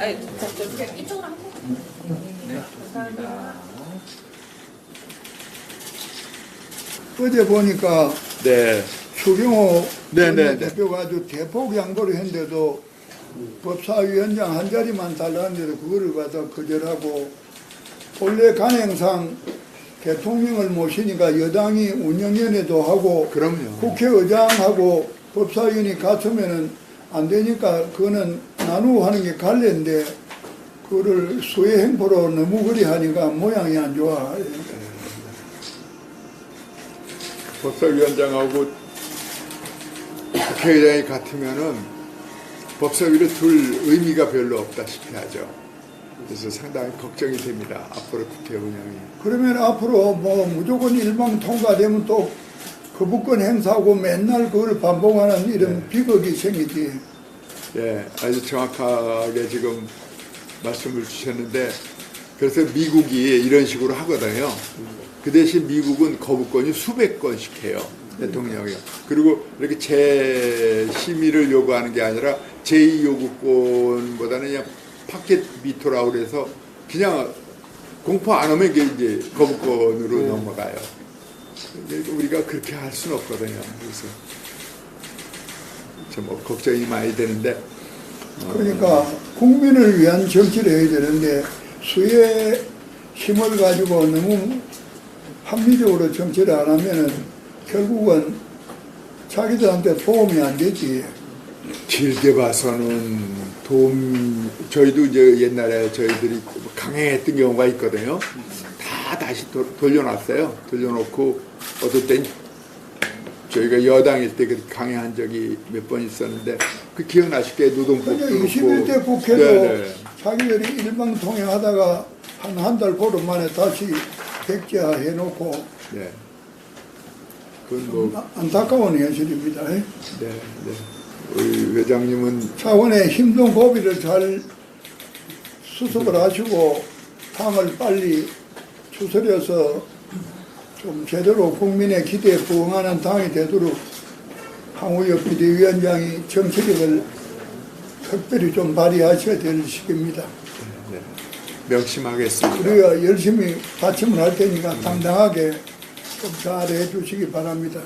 아니, 이쪽으로 한 번. 네. 감사합니다. 어제 보니까 네. 추경호 네. 대표가 아주 대폭 양보를 했는데도 법사위원장 한 자리만 달라는데도 그거를 갖다 거절하고, 본래 간행상 대통령을 모시니까 여당이 운영위원회도 하고 그럼요. 국회의장하고 법사위원이 갖추면은 안 되니까 그거는 나누고 하는 게 관례인데, 그거를 수의 행포로 너무 그리 하니까 모양이 안 좋아. 법사위원장하고 국회의장이 같으면은 법사위를 둘 의미가 별로 없다시피 하죠. 그래서 상당히 걱정이 됩니다. 앞으로 국회 운영이. 그러면 앞으로 뭐 무조건 일방 통과되면 또 거부권 행사하고 맨날 그걸 반복하는 이런 비극이 생기지. 예, 아주 정확하게 지금 말씀을 주셨는데, 그래서 미국이 이런 식으로 하거든요. 그 대신 미국은 거부권이 수백 건씩 해요. 대통령이요. 그리고 이렇게 재심의를 요구하는 게 아니라 제2요구권보다는 그냥 파켓 비토라고 그래서 그냥 공포 안 하면 이게 이제 거부권으로 넘어가요. 근데 우리가 그렇게 할 수는 없거든요. 그래서 좀 걱정이 많이 되는데. 그러니까 국민을 위한 정치를 해야 되는데 수의 힘을 가지고 너무 합리적으로 정치를 안 하면은 결국은 자기들한테 도움이 안 되지. 길게 봐서는 저희도 이제 옛날에 저희들이 강행했던 경우가 있거든요. 다 다시 돌려놨어요. 돌려놓고 어떨 땐 저희가 여당일 때 그렇게 강행한 적이 몇 번 있었는데, 그 기억나실게 노동법도 그러니까 21대 국회도 자기들이 일방통행하다가 한 달 보름 만에 다시 백지화해놓고 네. 그건 뭐 안타까운 현실입니다. 네. 우리 회장님은 차원의 힘든 고비를 잘 수습을 하시고 당을 빨리 추스려서 좀 제대로 국민의 기대에 부응하는 당이 되도록 황우여 비대위원장이 정치력을 특별히 좀 발휘하셔야 될 시기입니다. 명심하겠습니다. 우리가 열심히 받침을 할 테니까 당당하게 좀 잘해 주시기 바랍니다.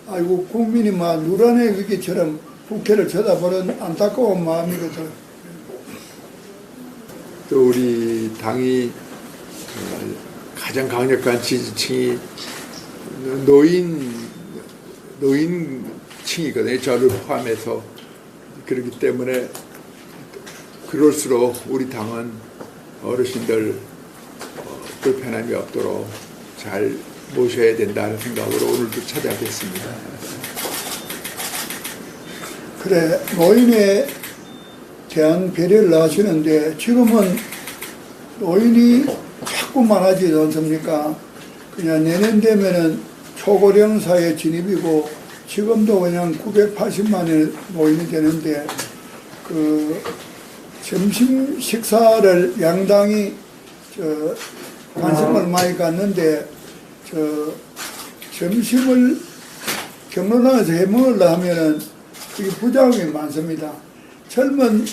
아이고, 국민이 막 누란의 위기처럼 국회를 쳐다보는 안타까운 마음이거든. 또 우리 당이 가장 강력한 지지층이 노인층이거든요. 저를 포함해서. 그렇기 때문에 그럴수록 우리 당은 어르신들 불편함이 없도록 잘 모셔야 된다는 생각으로 오늘도 찾아뵙겠습니다. 그래, 노인에 대한 배려를 하시는데 지금은 노인이 자꾸 많아지지 않습니까? 그냥 내년 되면은 초고령 사회 진입이고 지금도 그냥 980만의 노인이 되는데, 그 점심 식사를 양당이 관심을 많이 갖는데 점심을 경로당에서 해 먹으려 하면은 그게 부작용이 많습니다. 젊은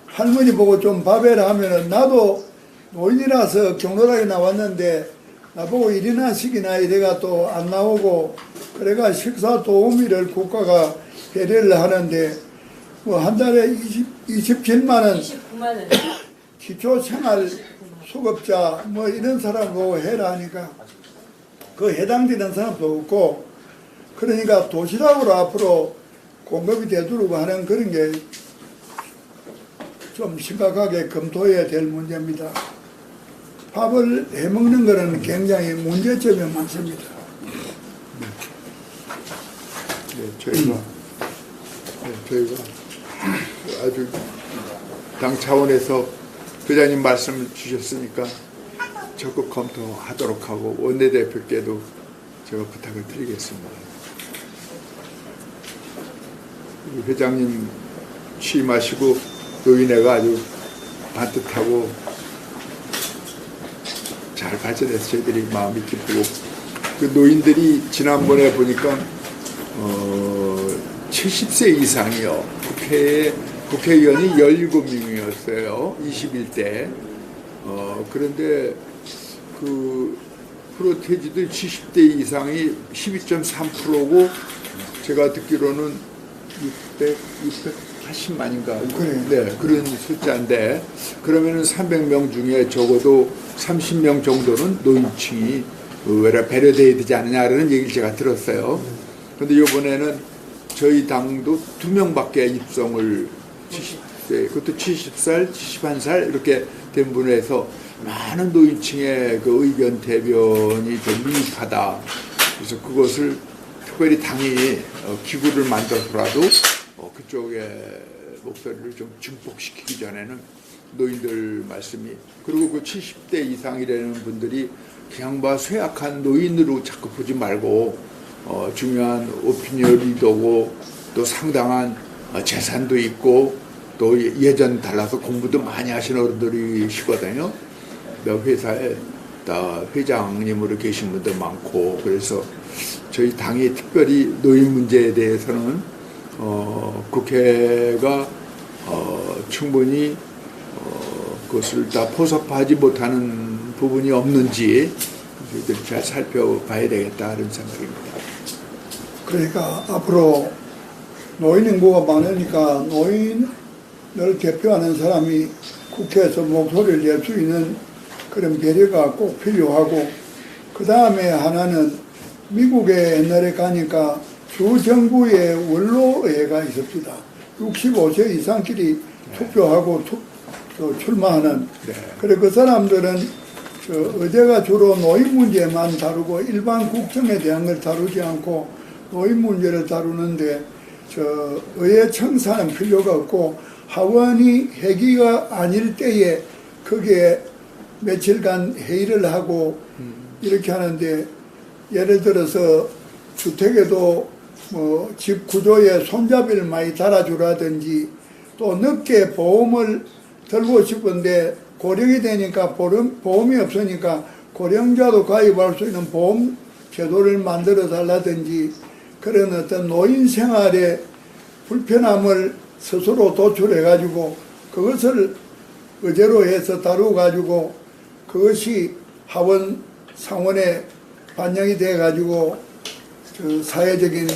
할머니 보고 좀 밥해라 하면은 나도 노인이라서 경로당에 나왔는데 나보고 일이나 시키나 이래가 또 안 나오고, 그래가 식사 도우미를 국가가 배려를 하는데 뭐 한 달에 27만 원 29만 원. 기초 생활 수급자 뭐 이런 사람 보고 해라 하니까 그 해당되는 사람도 없고, 그러니까 도시락으로 앞으로 공급이 되도록 하는 그런 게 좀 심각하게 검토해야 될 문제입니다. 밥을 해먹는 것은 굉장히 문제점이 많습니다. 저희가 아주 당 차원에서 회장님 말씀을 주셨으니까 적극 검토하도록 하고, 원내대표께도 제가 부탁을 드리겠습니다. 회장님 취임하시고 노인회가 아주 반듯하고 잘 발전해서 저희들이 마음이 기쁘고, 그 노인들이 지난번에 보니까 70세 이상이요. 국회에 국회의원이 17명이었어요. 21대. 그런데 그 프로테지도 70대 이상이 12.3%고 제가 듣기로는 680만인가 그래요. 네, 그런 숫자인데 그러면은 300명 중에 적어도 30명 정도는 노인층이 배려돼야 되지 않느냐라는 얘기를 제가 들었어요. 그런데 이번에는 저희 당도 2명밖에 입성을 70세, 그것도 70살, 71살 이렇게 된 분에서 많은 노인층의 그 의견 대변이 좀 미흡하다. 그래서 그것을 특별히 당이 기구를 만들어서라도 그쪽의 목소리를 좀 증폭시키기 전에는 노인들 말씀이 그리고 그 70대 이상이라는 분들이 그냥 봐 쇠약한 노인으로 자꾸 보지 말고 중요한 오피니언 리더고 또 상당한 재산도 있고 또 예전 달라서 공부도 많이 하신 어른들이시거든요. 회사에 다 회장님으로 계신 분도 많고 그래서 저희 당이 특별히 노인 문제에 대해서는 국회가 충분히 그것을 다 포섭하지 못하는 부분이 없는지 저희들이 잘 살펴봐야 되겠다 이런 생각입니다. 그러니까 앞으로 노인 인구가 많으니까 노인을 대표하는 사람이 국회에서 목소리를 낼 수 있는 그런 배려가 꼭 필요하고 그 다음에 하나는 미국에 옛날에 가니까 주 정부의 원로회가 있습니다. 65세 이상끼리 투표하고 출마하는. 네. 그래 그 사람들은 의제가 주로 노인 문제만 다루고 일반 국정에 대한 걸 다루지 않고 노인 문제를 다루는데 의회 청사는 필요가 없고 하원이 회기가 아닐 때에 거기에 며칠간 회의를 하고 이렇게 하는데 예를 들어서 주택에도 뭐 집 구조에 손잡이를 많이 달아주라든지 또 늦게 보험을 들고 싶은데 고령이 되니까 보험이 없으니까 고령자도 가입할 수 있는 보험 제도를 만들어 달라든지 그런 어떤 노인 생활의 불편함을 스스로 도출해 가지고 그것을 의제로 해서 다루어 가지고 그것이 하원 상원에 반영이 돼 가지고 사회적인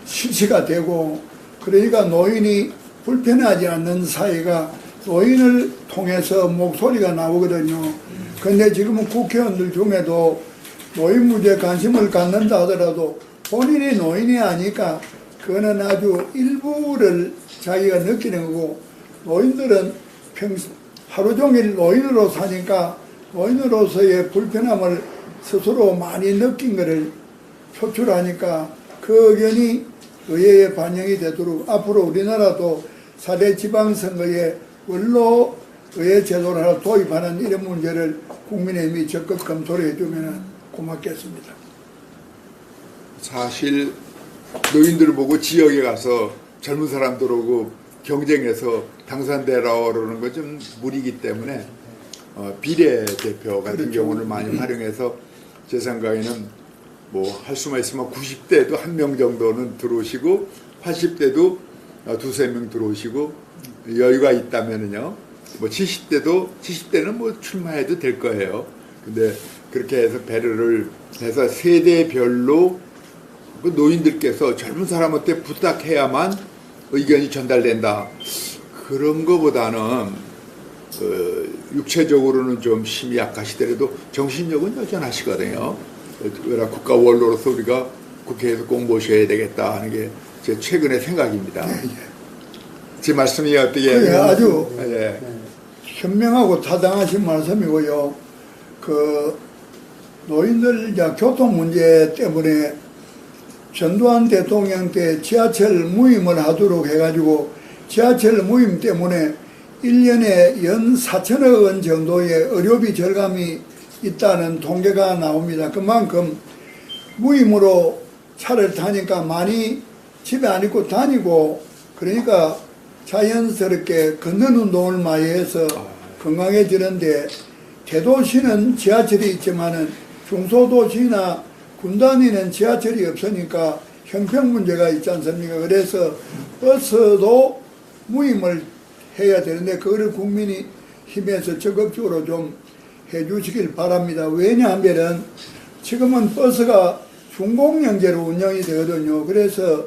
실시가 되고 그러니까 노인이 불편하지 않는 사회가 노인을 통해서 목소리가 나오거든요. 근데 지금은 국회의원들 중에도 노인 문제에 관심을 갖는다 하더라도 본인이 노인이 아니까 그거는 아주 일부를 자기가 느끼는 거고 노인들은 하루 종일 노인으로 사니까 노인으로서의 불편함을 스스로 많이 느낀 것을 표출하니까 그 의견이 의회에 반영이 되도록 앞으로 우리나라도 4대 지방선거에 원로 의회 제도를 하나 도입하는 이런 문제를 국민의힘이 적극 검토를 해주면 고맙겠습니다. 사실 노인들을 보고 지역에 가서 젊은 사람들하고 경쟁해서 당선되라고 그러는 건 좀 무리이기 때문에 비례대표 같은 그렇죠. 경우를 많이 활용해서 제 생각에는 뭐 할 수만 있으면 90대도 한 명 정도는 들어오시고 80대도 두세 명 들어오시고 여유가 있다면은요 뭐 70대는 뭐 출마해도 될 거예요. 근데 그렇게 해서 배려를 해서 세대별로 그 노인들께서 젊은 사람한테 부탁해야만 의견이 전달된다. 그런 거보다는 육체적으로는 좀 힘이 약하시더라도 정신력은 여전하시거든요. 왜냐 국가 원로로서 우리가 국회에서 꼭 모셔야 되겠다 하는 게 제 최근의 생각입니다. 제 말씀이 어떻게? 네, 아주 예. 현명하고 타당하신 말씀이고요. 그 노인들 교통 문제 때문에 전두환 대통령 때 지하철 무임을 하도록 해가지고 지하철 무임 때문에 1년에 연 4천억 원 정도의 의료비 절감이 있다는 통계가 나옵니다. 그만큼 무임으로 차를 타니까 많이 집에 안 있고 다니고 그러니까 자연스럽게 걷는 운동을 많이 해서 건강해지는데 대도시는 지하철이 있지만은 중소도시나 군단위는 지하철이 없으니까 형평 문제가 있지 않습니까? 그래서 버스도 무임을 해야 되는데 그거를 국민이 힘에서 적극적으로 좀 해주시길 바랍니다. 왜냐하면은 지금은 버스가 준공영제로 운영이 되거든요. 그래서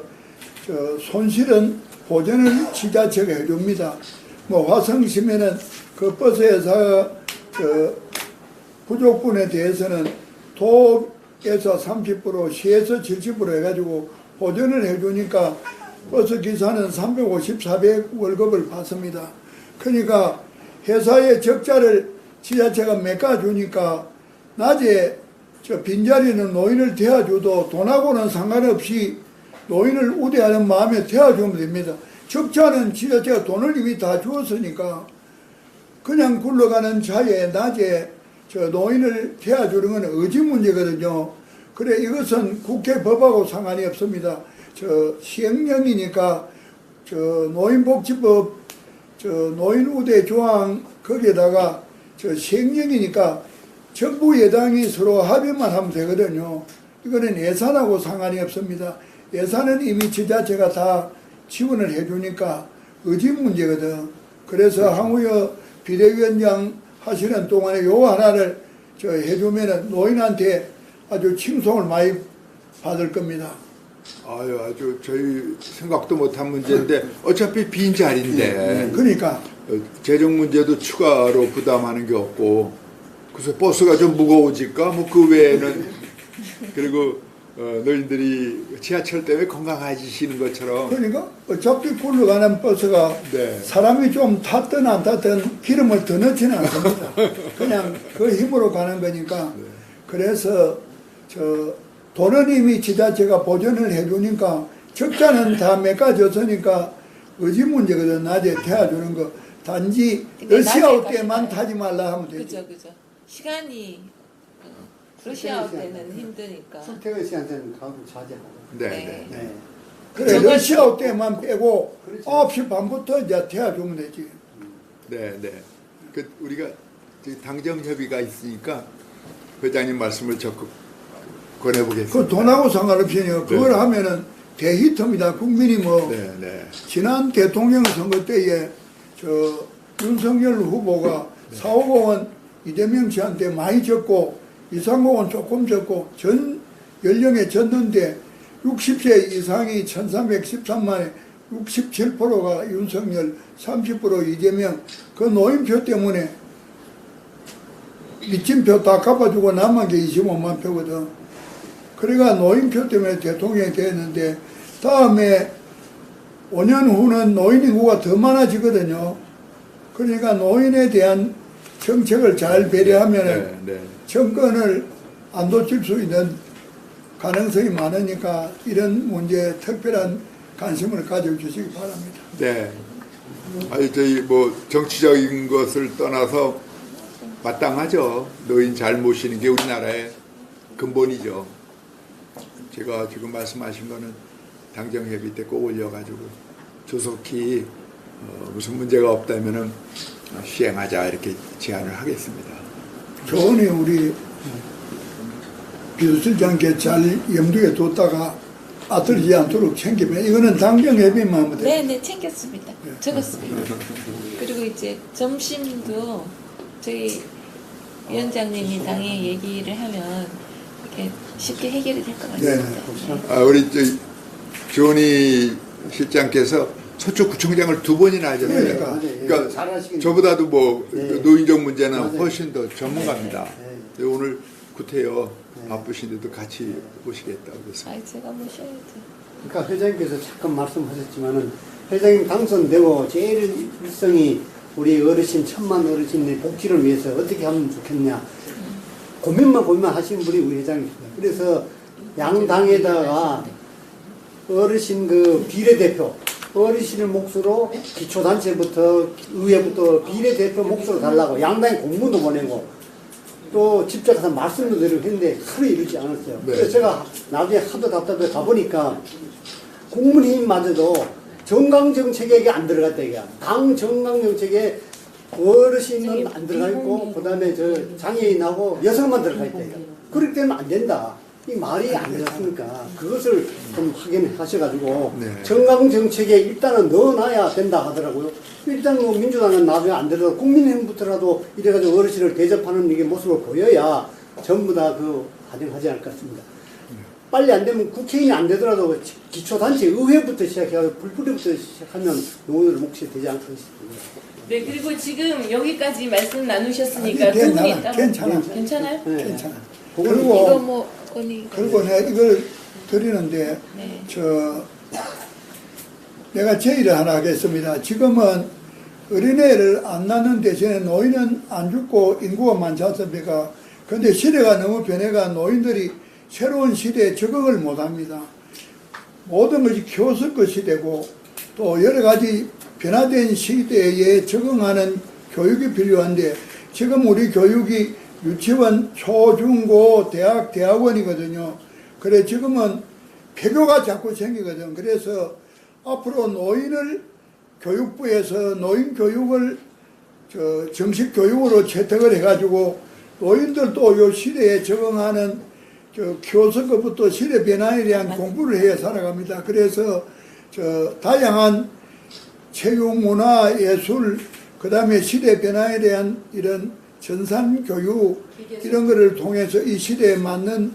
손실은 보전을 지자체가 해줍니다. 뭐 화성시면은 그 버스 회사 부족분에 대해서는 도에서 30%, 시에서 70% 해가지고 보전을 해주니까 버스 기사는 350, 400 월급을 받습니다. 그러니까 회사의 적자를 지자체가 메꿔주니까 낮에 저 빈자리는 노인을 대어줘도 돈하고는 상관없이 노인을 우대하는 마음에 대어주면 됩니다. 적자는 지자체가 돈을 이미 다 주었으니까 그냥 굴러가는 차에 낮에 저 노인을 대어주는 건 의지 문제거든요. 그래 이것은 국회 법하고 상관이 없습니다. 저 시행령이니까 저 노인복지법 저 노인 우대 조항 거기에다가 저 시행령이니까 정부 여당이 서로 합의만 하면 되거든요. 이거는 예산하고 상관이 없습니다. 예산은 이미 지자체가 다 지원을 해주니까 의지 문제거든. 그래서 황우여 비대위원장 하시는 동안에 요 하나를 저 해주면은 노인한테 아주 칭송을 많이 받을 겁니다. 아유, 아주 저희 생각도 못한 문제인데 어차피 빈 자리인데 그러니까 재정 문제도 추가로 부담하는 게 없고 그래서 버스가 좀 무거워질까 뭐 그 외에는 그리고 너희들이 지하철 때문에 건강해지시는 것처럼 그러니까 어차피 굴러가는 버스가 네. 사람이 좀 탔든 안 탔든 기름을 더 넣지는 않습니다. 그냥 그 힘으로 가는 거니까 그래서 저 돈은 이미 지자체가 보전을 해주니까 적자는 다 메꿔줬으니까 의지 문제거든. 낮에 태워주는 거 단지 러시아올 때만 타지 말라 하면 되죠. 그죠. 시간이 러시아올 때는 힘드니까. 출퇴근 시간대는 가끔 자제하고. 네, 네. 네. 네. 그래 러시아올 때만 빼고 그렇죠. 9시 반부터 이제 태워주면 되지. 네, 네. 그 우리가 당정 협의가 있으니까 회장님 말씀을 적극 권해보겠습니다. 그 돈하고 상관없이요. 그걸 네. 하면은 대히트입니다. 국민이 뭐 네, 네. 지난 대통령 선거 때에 저 윤석열 후보가 450은 이재명 씨한테 많이 졌고 230은 조금 졌고 전 연령에 졌는데 60세 이상이 1313만에 67%가 윤석열, 30% 이재명 그 노인표 때문에 미친표 다 갚아주고 남은 게 25만 표거든. 그러니까 노인표 때문에 대통령이 됐는데 다음에 5년 후는 노인 인구가 더 많아지거든요. 그러니까 노인에 대한 정책을 잘 배려하면 네, 네. 정권을 안 놓칠 수 있는 가능성이 많으니까 이런 문제에 특별한 관심을 가져주시기 바랍니다. 네. 아니 저희 뭐 정치적인 것을 떠나서 마땅하죠. 노인 잘 모시는 게 우리나라의 근본이죠. 제가 지금 말씀하신 거는 당정협의 때 꼭 올려가지고 조속히 무슨 문제가 없다면은 시행하자 이렇게 제안을 하겠습니다. 조언이 우리 비서실장께 잘 염두에 뒀다가 아틀리지 않도록 챙기면 이거는 당정협의만 하면 돼요. 네, 챙겼습니다. 적었습니다. 그리고 이제 점심도 저희 위원장님이 당에 얘기를 하면 이렇게 쉽게 해결이 될 것 같습니다. 아, 우리 저 조은희 실장께서 서초구청장을 2번이나 하셨어요. 그러니까 잘하시긴 저보다도 뭐 네. 노인정 문제는 맞아요. 훨씬 더 전문가입니다. 네. 오늘 구태여 네. 바쁘신데도 같이 오시겠다고 그래서. 아이, 제가 모셔야죠. 그러니까 회장님께서 잠깐 말씀하셨지만은 회장님 당선되고 제일 일성이 우리 어르신 1000만 어르신의 복지를 위해서 어떻게 하면 좋겠냐 고민만 하시는 분이 우리 회장님입니다. 그래서 양당에다가 어르신 그 비례대표 어르신의 몫으로 기초단체부터 의회부터 비례대표 몫으로 달라고 양당에 공문도 보내고 또 직접 가서 말씀도 드리고 했는데 하루 이루지 않았어요. 네. 그래서 제가 나중에 하도 답답해 가보니까 국민의힘마저도 정강정책에 안 들어갔다 이게. 당 정강정책에 어르신은 안 들어가 있고 그다음에 저 장애인하고 여성만 들어가 있다 이게. 그렇게 되면 안 된다. 이 말이 안 되지 않습니까? 그것을 좀 확인하셔가지고 네. 정강 정책에 일단은 넣어놔야 된다 하더라고요. 일단 뭐 민주당은 나중에 안 되더라도 국민의힘부터라도 이래가지고 어르신을 대접하는 이게 모습을 보여야 전부 다 가능하지 않을 것 같습니다. 빨리 안 되면 국회의원이 안 되더라도 기초단체 의회부터 시작해서 불풀이부터 시작하면 노후를 몫이 되지 않겠습니까? 네, 그리고 지금 여기까지 말씀 나누셨으니까 아니, 두 분이 괜찮아, 따로 괜찮아. 괜찮아요? 네. 괜찮아. 이거 그리고 뭐 건이 그리고 내가 이걸 드리는데 네. 내가 제의를 하나 하겠습니다. 지금은 어린애를 안 낳는 대신에 노인은 안 죽고 인구가 많지 않습니까? 그런데 시대가 너무 변해가 노인들이 새로운 시대에 적응을 못합니다. 모든 것이 키오스크 시대고 또 여러 가지 변화된 시대에 적응하는 교육이 필요한데 지금 우리 교육이 유치원, 초, 중, 고, 대학, 대학원이거든요. 그래 지금은 폐교가 자꾸 생기거든. 그래서 앞으로 노인을 교육부에서 노인 교육을 정식 교육으로 채택을 해가지고 노인들도 요 시대에 적응하는 키오스크부터 시대 변화에 대한 공부를 해 살아갑니다. 그래서 다양한 체육, 문화, 예술, 그 다음에 시대 변화에 대한 이런 전산 교육 이런 거를 통해서 이 시대에 맞는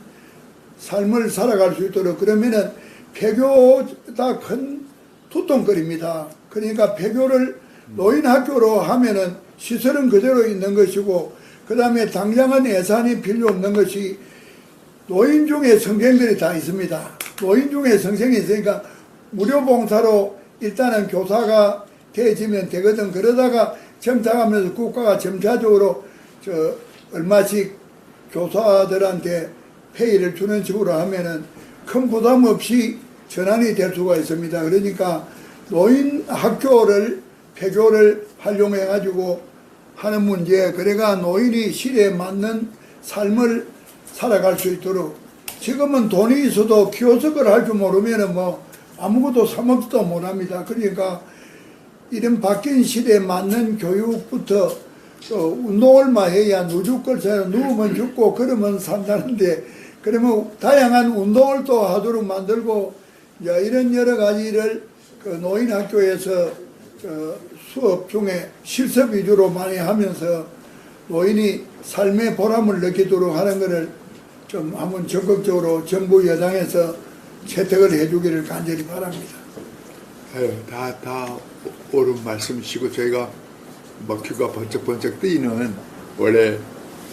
삶을 살아갈 수 있도록 그러면은 폐교다 큰 투통거리입니다. 그러니까 폐교를 노인 학교로 하면은 시설은 그대로 있는 것이고 그 다음에 당장은 예산이 필요 없는 것이 노인 중에 선생들이 다 있습니다. 노인 중에 선생이 있으니까 무료 봉사로 일단은 교사가 되어지면 되거든. 그러다가 점차가면서 국가가 점차적으로 얼마씩 교사들한테 페이를 주는 식으로 하면은 큰 부담 없이 전환이 될 수가 있습니다. 그러니까 노인 학교를 폐교를 활용해 가지고 하는 문제, 그래가 노인이 시대에 맞는 삶을 살아갈 수 있도록 지금은 돈이 있어도 키오스크를 할 줄 모르면은 뭐 아무것도 사먹지도 못합니다. 그러니까 이런 바뀐 시대에 맞는 교육부터 운동을 많이 해야 누죽걸쳐요. 누우면 죽고 걸으면 산다는데 그러면 다양한 운동을 또 하도록 만들고 이런 여러 가지를 노인 학교에서 수업 중에 실습 위주로 많이 하면서 노인이 삶의 보람을 느끼도록 하는 것을 좀 한번 적극적으로 정부 여당에서 채택을 해주기를 간절히 바랍니다. 아유, 다 옳은 말씀이시고 저희가 뭐 귀가 번쩍번쩍 뜨이는 원래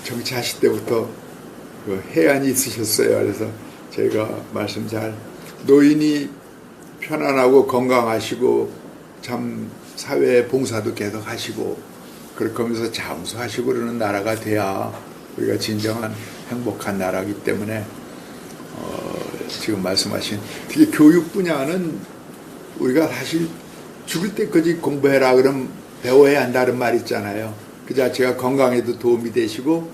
정치하실 때부터 그 해안이 있으셨어요. 그래서 저희가 말씀 잘 노인이 편안하고 건강하시고 참 사회 봉사도 계속 하시고 그렇게 하면서 장수하시고 그러는 나라가 돼야 우리가 진정한 행복한 나라이기 때문에 지금 말씀하신 특히 교육 분야는 우리가 사실 죽을 때까지 공부해라 그러면 배워야 한다는 말 있잖아요. 그 자체가 건강에도 도움이 되시고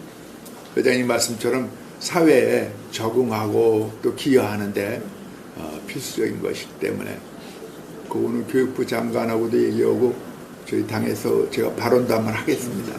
회장님 말씀처럼 사회에 적응하고 또 기여하는데 필수적인 것이기 때문에 오늘 교육부 장관하고도 얘기하고 저희 당에서 제가 발언도 한번 하겠습니다.